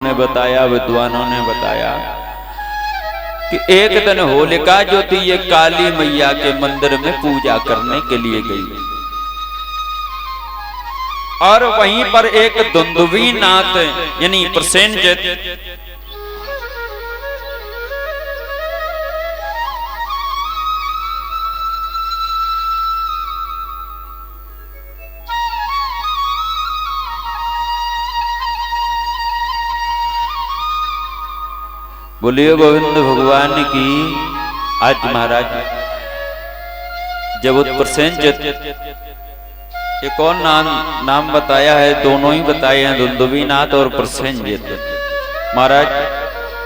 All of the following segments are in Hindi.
ने बताया, विद्वानों ने बताया कि एक दिन होलिका जो थी ये काली मैया के मंदिर में पूजा करने के लिए गई और वहीं पर एक दुंदुभी नाथ यानी प्रसेनजित बोलिए गोविंद भगवान की। आज महाराज जब प्रसेनजित एक और नाम बताया है, दोनों ही बताए हैं, दुंदुभीनाथ और प्रसेनजित। महाराज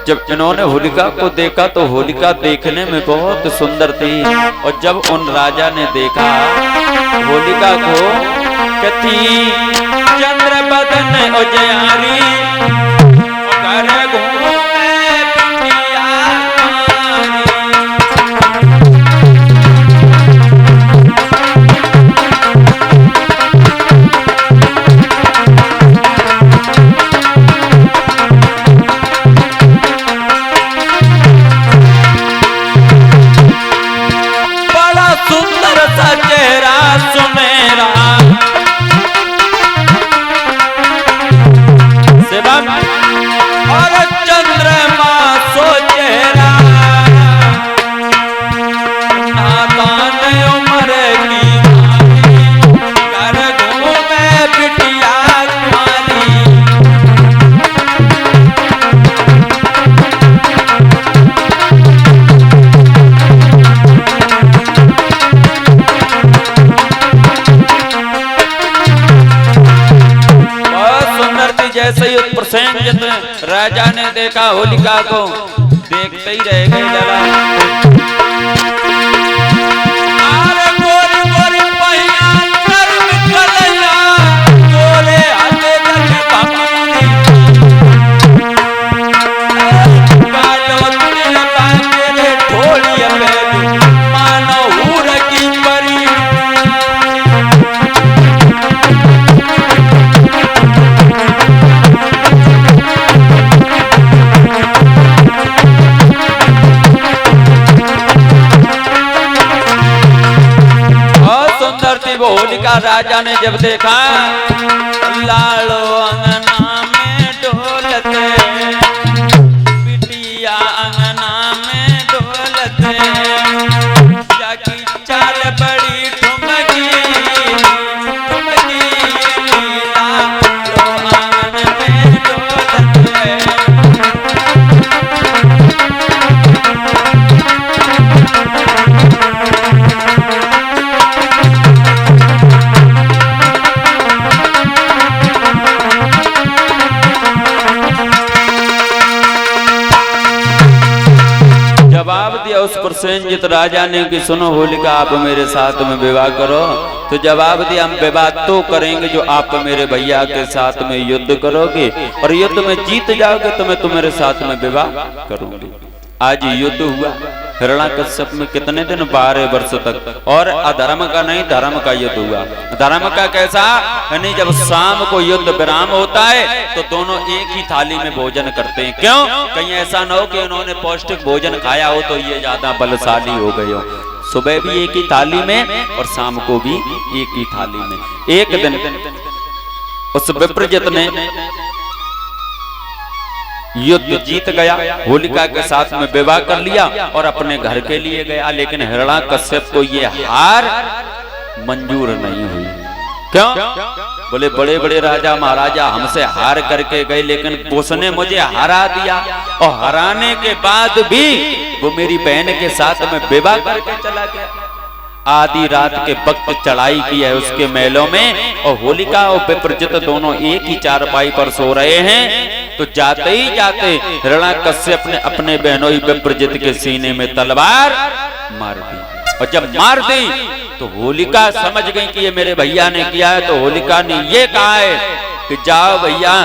जब इन्होंने होलिका को देखा तो होलिका देखने में बहुत सुंदर थी और जब उन राजा ने देखा होलिका को कथी चंद्र बदन उजियारी राजा ने देखा होलिका को, देखते ही रह गए लला। होलिका राजा ने जब देखा लालो अंगना में डोलते, बिटिया अंगना में डोलते, जाकी चाल बड़ी ठुमकी ठुमकी, लालो आंगन में डोलते। जवाब दिया उस प्रसेनजित राजा ने कि सुनो होलिका, आप मेरे साथ में विवाह करो। तो जवाब दिया हम विवाह तो करेंगे जो आप मेरे भैया के साथ में युद्ध करोगे और युद्ध में जीत जाओगे तो मैं तुम्हारे साथ में विवाह करूंगी। आज युद्ध हुआ हिरण्याकश्यप में कितने दिन, 12 वर्ष तक, और अधर्म का नहीं धर्म का युद्ध हुआ। धर्म का कैसा, यानी जब शाम को युद्ध विराम होता है तो दोनों एक ही थाली में भोजन करते हैं। क्यों? कहीं ऐसा न हो कि उन्होंने पौष्टिक भोजन खाया हो तो ये ज्यादा बलशाली हो गए हो। सुबह भी एक ही थाली में और शाम को भी एक ही थाली में। एक दिन उस विप्रजित ने युद्ध जीत गया, होलिका के साथ में विवाह कर लिया और अपने घर के लिए गया। लेकिन हिरण्याकश्यप को ये हार मंजूर नहीं हुई। क्यों? बोले बड़े बड़े राजा महाराजा हमसे हार करके गए, लेकिन उसने मुझे हरा दिया और हराने के बाद भी वो मेरी बहन के साथ में विवाह करके चला गया। आधी रात के वक्त चढ़ाई की है उसके महलों में और होलिका और विप्रजित दोनों एक ही चारपाई पर सो रहे हैं। तो जाते ही जाते हिरण्याकश्यप ने अपने बहनोई विप्रजित के सीने में तलवार मार दी और जब मार दी तो होलिका समझ गई कि ये मेरे भैया ने किया है। तो होलिका ने ये कहा है कि जाओ भैया,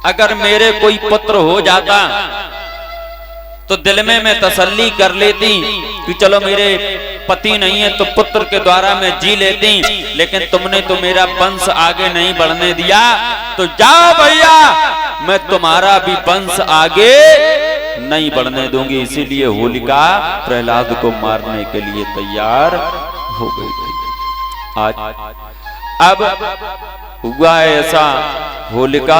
अगर मेरे कोई पुत्र हो जाता तो दिल में मैं तसल्ली कर लेती कि चलो मेरे पति नहीं है तो पुत्र के द्वारा मैं जी लेती, लेकिन तुमने तो मेरा वंश आगे नहीं बढ़ने दिया। तो जाओ भैया मैं तुम्हारा भी वंश आगे नहीं बढ़ने दूंगी। इसीलिए होलिका प्रहलाद को मारने के लिए तैयार हो गई थी। आज अब हुआ ऐसा, होलिका